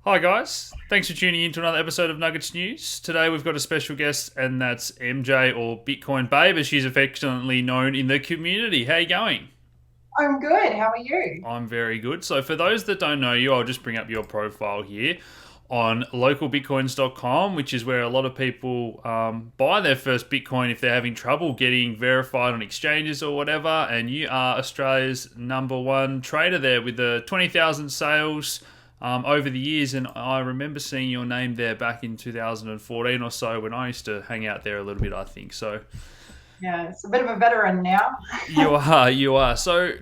Hi guys, thanks for tuning in to another episode of Nuggets News. Today we've got a special guest, and that's MJ, or Bitcoin Babe, as she's affectionately known in the community. How you going? I'm good. How are you? I'm very good. So for those that don't know you, I'll just bring up your profile here on localbitcoins.com, which is where a lot of people buy their first Bitcoin if they're having trouble getting verified on exchanges or whatever. And you are Australia's number one trader there with the 20,000 sales over the years. And I remember seeing your name there back in 2014 or so when I used to hang out there a little bit, I think. So Yeah, it's a bit of a veteran now. you are. So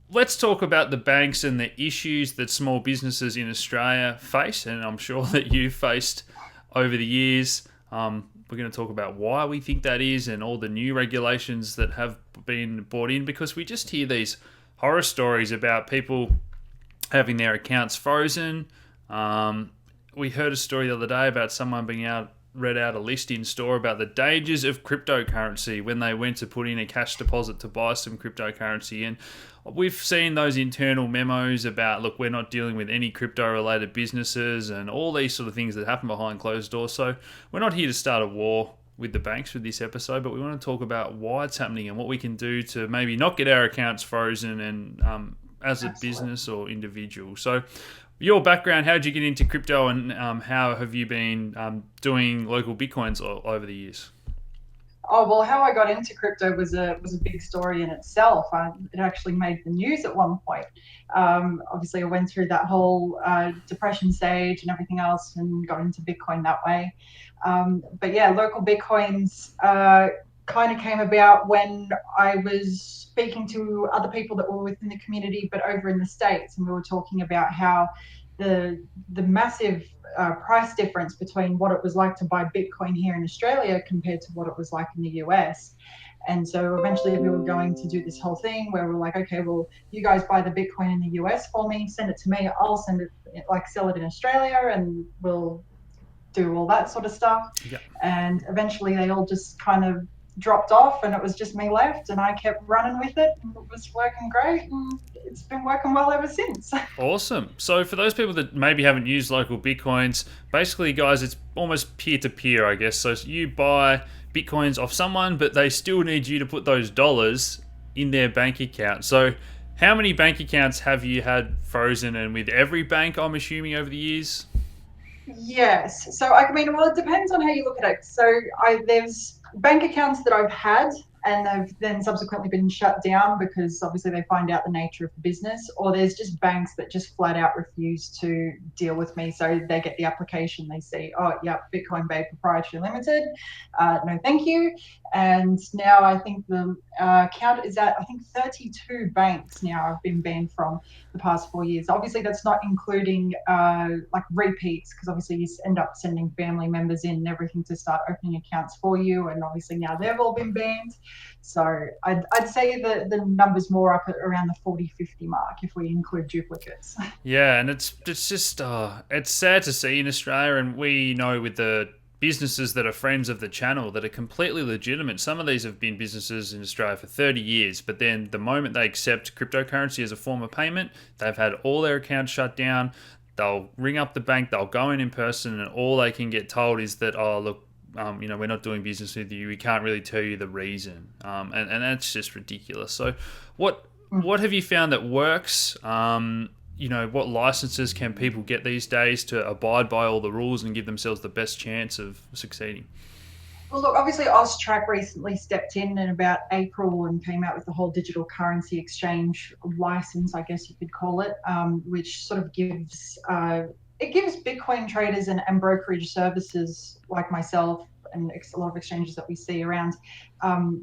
let's talk about the banks and the issues that small businesses in Australia face, and I'm sure that you've faced over the years. We're going to talk about why we think that is and all the new regulations that have been brought in, because we just hear these horror stories about people having their accounts frozen. We heard a story the other day about someone read out a list in store about the dangers of cryptocurrency when they went to put in a cash deposit to buy some cryptocurrency. And we've seen those internal memos about, look, we're not dealing with any crypto related businesses and all these sort of things that happen behind closed doors. So we're not here to start a war with the banks with this episode, but we want to talk about why it's happening and what we can do to maybe not get our accounts frozen and as a Absolutely. business or individual. So your background, how did you get into crypto, and how have you been doing local bitcoins over the years? Oh well, how I got into crypto was a big story in itself. It actually made the news at one point. Obviously, I went through that whole depression stage and everything else, and got into Bitcoin that way. But yeah, local Bitcoins kind of came about when I was speaking to other people that were within the community, but over in the States, and we were talking about how the massive price difference between what it was like to buy Bitcoin here in Australia compared to what it was like in the US. And so eventually we were going to do this whole thing where we're like, okay, well, you guys buy the Bitcoin in the US for me, send it to me, I'll send it, like sell it in Australia, and we'll do all that sort of stuff. Yeah. And eventually they all just kind of dropped off, and it was just me left, and I kept running with it, and it was working great, and it's been working well ever since. Awesome. So for those people that maybe haven't used local bitcoins, basically, guys, it's almost peer to peer, I guess. So you buy bitcoins off someone, but they still need you to put those dollars in their bank account. So how many bank accounts have you had frozen, and with every bank, I'm assuming, over the years? Yes. So I mean, well, it depends on how you look at it. So there's bank accounts that I've had and they've then subsequently been shut down because obviously they find out the nature of the business, or there's just banks that just flat out refuse to deal with me. So they get the application, they see, oh, yeah, Bitcoin Bay Proprietary Limited. No, thank you. And now I think the count is at, I think, 32 banks now I've been banned from the past 4 years. Obviously, that's not including like repeats, because obviously you end up sending family members in and everything to start opening accounts for you. And obviously now they've all been banned. So I'd say the number's more up at around the 40, 50 mark if we include duplicates. Yeah, and it's just it's sad to see in Australia, and we know with the businesses that are friends of the channel that are completely legitimate. Some of these have been businesses in Australia for 30 years, but then the moment they accept cryptocurrency as a form of payment, they've had all their accounts shut down. They'll ring up the bank, they'll go in person, and all they can get told is that, oh, look, we're not doing business with you. We can't really tell you the reason, and that's just ridiculous. So, what have you found that works? What licenses can people get these days to abide by all the rules and give themselves the best chance of succeeding? Well, look, obviously, Austrac recently stepped in about April and came out with the whole digital currency exchange license, I guess you could call it, which sort of gives it gives Bitcoin traders and brokerage services like myself and a lot of exchanges that we see around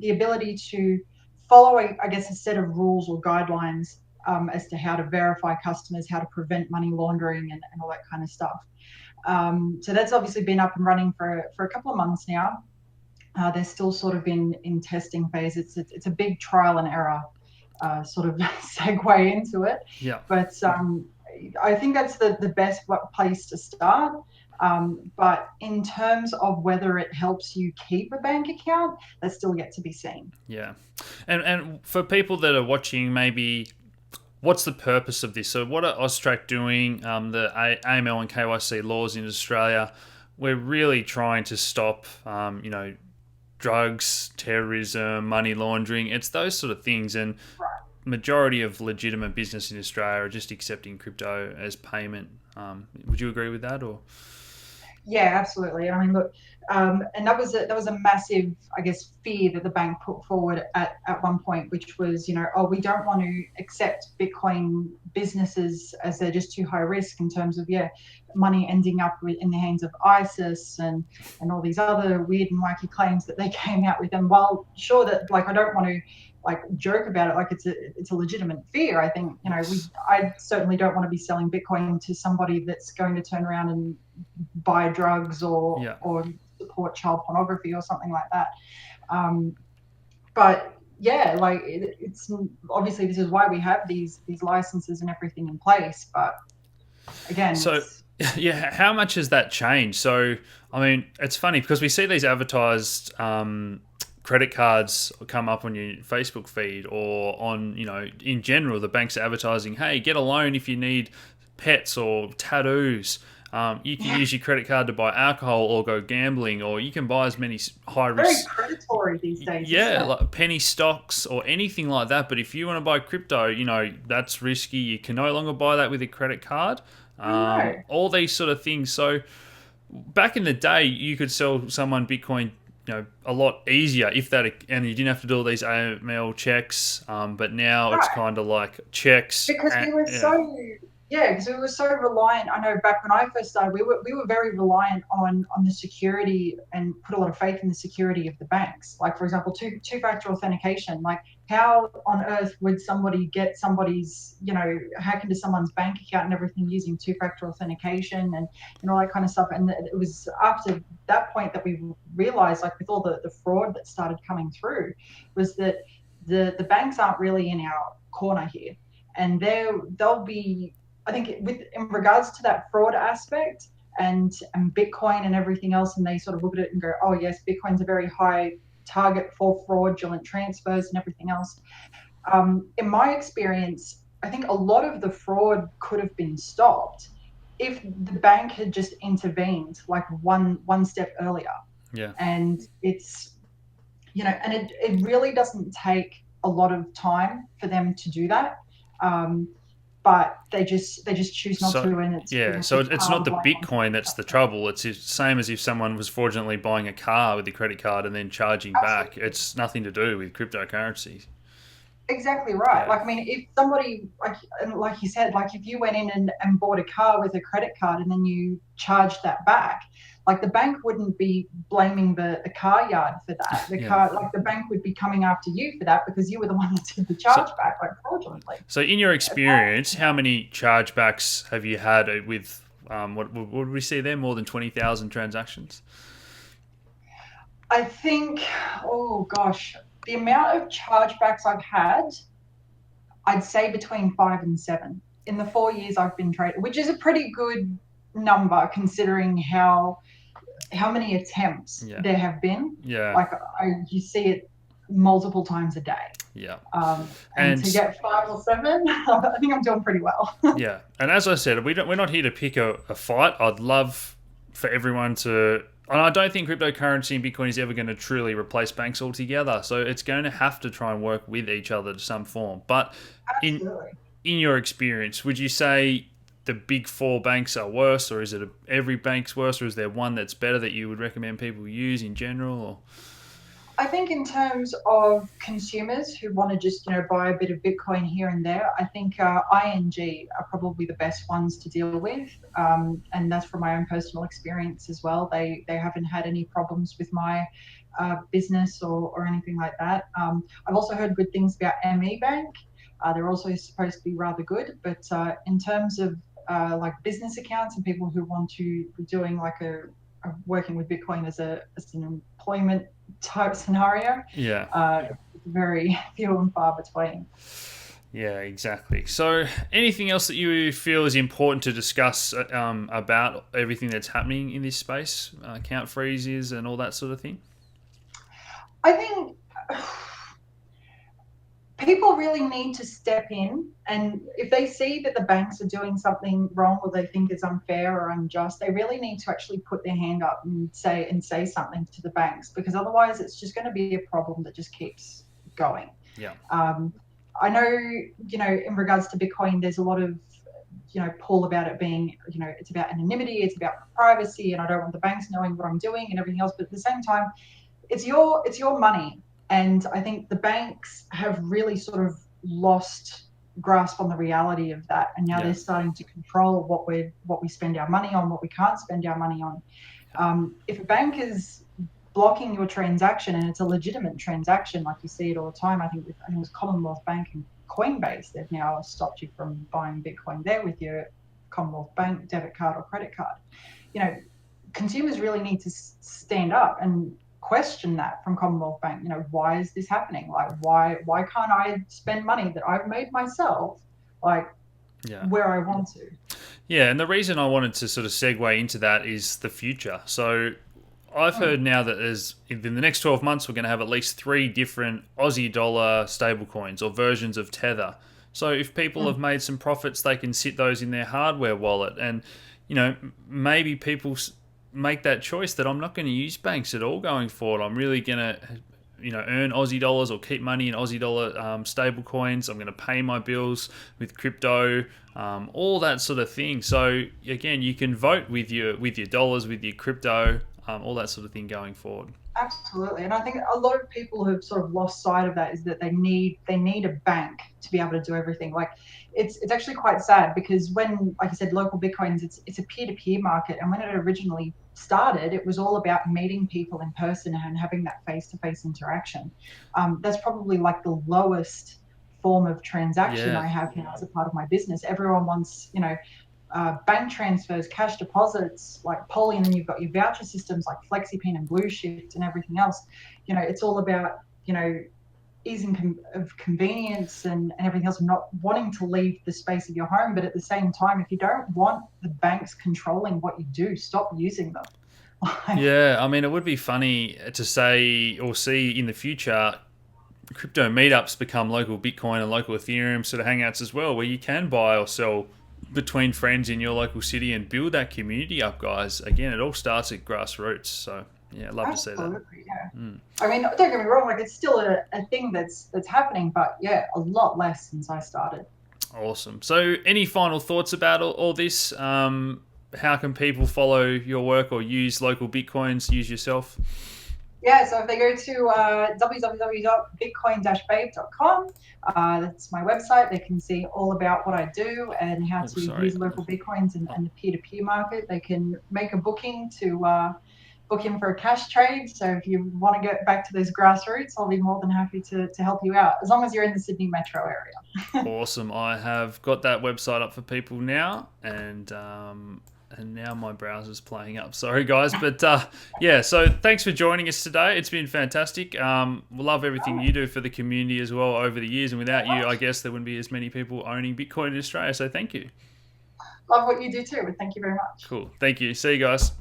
the ability to follow, I guess, a set of rules or guidelines as to how to verify customers, how to prevent money laundering, and all that kind of stuff. So that's obviously been up and running for a couple of months now. They're still sort of in testing phase. It's a big trial and error sort of segue into it, Yeah. but I think that's the best place to start. But in terms of whether it helps you keep a bank account, that's still yet to be seen. Yeah. And for people that are watching, maybe what's the purpose of this? So what are Austrac doing? The AML and KYC laws in Australia, we're really trying to stop, drugs, terrorism, money laundering. It's those sort of things, and majority of legitimate business in Australia are just accepting crypto as payment. Would you agree with that, or? Yeah, absolutely. I mean, look, and that was a massive, I guess, fear that the bank put forward at one point, which was, oh, we don't want to accept Bitcoin businesses as they're just too high risk in terms of money ending up in the hands of ISIS and all these other weird and wacky claims that they came out with. And while sure that I don't want to joke about it, it's a legitimate fear. I think Yes. I certainly don't want to be selling Bitcoin to somebody that's going to turn around and buy drugs Yeah. or support child pornography or something like that. But yeah, it's obviously this is why we have these licenses and everything in place. But again, So, yeah, how much has that changed? So, I mean, it's funny because we see these advertised credit cards come up on your Facebook feed or on, in general, the banks are advertising, hey, get a loan if you need pets or tattoos. You can use your credit card to buy alcohol or go gambling, or you can buy as many high very risk, predatory these days, isn't yeah, it? like penny stocks or anything like that. But if you want to buy crypto, that's risky. You can no longer buy that with a credit card. I know. All these sort of things. So back in the day, you could sell someone Bitcoin, a lot easier if that, and you didn't have to do all these AML checks. But now it's Right. kind of like checks. Because we were Yeah, so because we were so reliant. I know back when I first started, we were very reliant on the security and put a lot of faith in the security of the banks. Like, for example, two-factor authentication. Like, how on earth would somebody get somebody's hack into someone's bank account and everything using two-factor authentication and all that kind of stuff? And it was after that point that we realized, like, with all the fraud that started coming through, was that the banks aren't really in our corner here, and they'll be, I think, in regards to that fraud aspect and Bitcoin and everything else, and they sort of look at it and go, oh yes, Bitcoin's a very high target for fraudulent transfers and everything else. In my experience, I think a lot of the fraud could have been stopped if the bank had just intervened like one step earlier. yeah. And and it really doesn't take a lot of time for them to do that. Um, but they just choose not So to, and it's we yeah, have so to it's pile not the the blame on Bitcoin that's the customers. trouble. It's the same as if someone was fraudulently buying a car with a credit card and then charging back. Absolutely. It's nothing to do with cryptocurrency. Exactly right. Yeah. Like, I mean, if somebody, like you said, like if you went in and bought a car with a credit card and then you charged that back, like the bank wouldn't be blaming the car yard for that. Yeah. The bank would be coming after you for that because you were the one that did the So charge back, like fraudulently. so in your It's experience, how many chargebacks have you had with what would we see there? More than 20,000 transactions? I think, oh gosh, the amount of chargebacks I've had, I'd say between 5 and 7 in the 4 years I've been trading, which is a pretty good number considering how many attempts Yeah. there have been. Yeah. Like, you see it multiple times a day. Yeah. And to And get 5 or 7, I think I'm doing pretty well. yeah, and as I said, we're not here to pick a fight. I'd love for everyone to, and I don't think cryptocurrency and Bitcoin is ever going to truly replace banks altogether. So it's going to have to try and work with each other to some form. But in Absolutely. in your experience, would you say the big four banks are worse, or is it every bank's worse, or is there one that's better that you would recommend people use in general? Or I think in terms of consumers who want to just, buy a bit of Bitcoin here and there, I think ING are probably the best ones to deal with, and that's from my own personal experience as well. They haven't had any problems with my business or anything like that. I've also heard good things about ME Bank. They're also supposed to be rather good, but in terms of like business accounts and people who want to be doing like working with Bitcoin as an employment type scenario, yeah, very few and far between. yeah, exactly. So anything else that you feel is important to discuss about everything that's happening in this space, account freezes and all that sort of thing? I think people really need to step in, and if they see that the banks are doing something wrong or they think is unfair or unjust, they really need to actually put their hand up and say something to the banks, because otherwise it's just going to be a problem that just keeps going. Yeah. I know, in regards to Bitcoin, there's a lot of pull about it being, it's about anonymity, it's about privacy, and I don't want the banks knowing what I'm doing and everything else. But at the same time, it's your money, and I think the banks have really sort of lost grasp on the reality of that, and now Yeah. they're starting to control what we spend our money on, what we can't spend our money on. If a bank is blocking your transaction and it's a legitimate transaction, like you see it all the time, I think it was Commonwealth Bank and Coinbase, they've now stopped you from buying Bitcoin there with your Commonwealth Bank debit card or credit card. Consumers really need to stand up and question that from Commonwealth Bank. Why is this happening? Like, why can't I spend money that I've made myself, like, Yeah. where I want to? Yeah, and the reason I wanted to sort of segue into that is the future. So I've heard now that in the next 12 months, we're going to have at least 3 different Aussie dollar stablecoins or versions of Tether. So if people have made some profits, they can sit those in their hardware wallet. And, maybe people make that choice that I'm not going to use banks at all going forward. I'm really going to, earn Aussie dollars or keep money in Aussie dollar stable coins. I'm going to pay my bills with crypto, all that sort of thing. So again, you can vote with your dollars, with your crypto, all that sort of thing going forward. Absolutely, and I think a lot of people have sort of lost sight of that, is that they need a bank to be able to do everything. Like, it's actually quite sad, because when, like I said, local Bitcoins, it's a peer-to-peer market, and when it originally started, it was all about meeting people in person and having that face-to-face interaction. That's probably like the lowest form of transaction Yeah. I have now as a part of my business. Everyone wants, bank transfers, cash deposits, like Poly, and then you've got your voucher systems like FlexiPin and Blue Shift and everything else. It's all about, ease of convenience and everything else, and not wanting to leave the space of your home. But at the same time, if you don't want the banks controlling what you do, stop using them. Yeah, I mean, it would be funny to say or see in the future crypto meetups become local Bitcoin and local Ethereum sort of hangouts as well, where you can buy or sell between friends in your local city and build that community up, guys. Again, it all starts at grassroots. So yeah, I'd love to see that. Absolutely, yeah. I mean, don't get me wrong, like, it's still a thing that's happening, but yeah, a lot less since I started. Awesome. So any final thoughts about all this? How can people follow your work or use local Bitcoins, use yourself? Yeah, so if they go to www.bitcoin-babe.com, that's my website. They can see all about what I do and how to use local Bitcoins and the peer-to-peer market. They can make a booking to book in for a cash trade. So if you want to get back to those grassroots, I'll be more than happy to help you out, as long as you're in the Sydney metro area. Awesome. I have got that website up for people now, and now my browser's playing up. Sorry, guys. But yeah, so thanks for joining us today. It's been fantastic. We love everything you do for the community as well over the years. And without you, I guess there wouldn't be as many people owning Bitcoin in Australia. So thank you. Love what you do too. Thank you very much. Cool. Thank you. See you guys.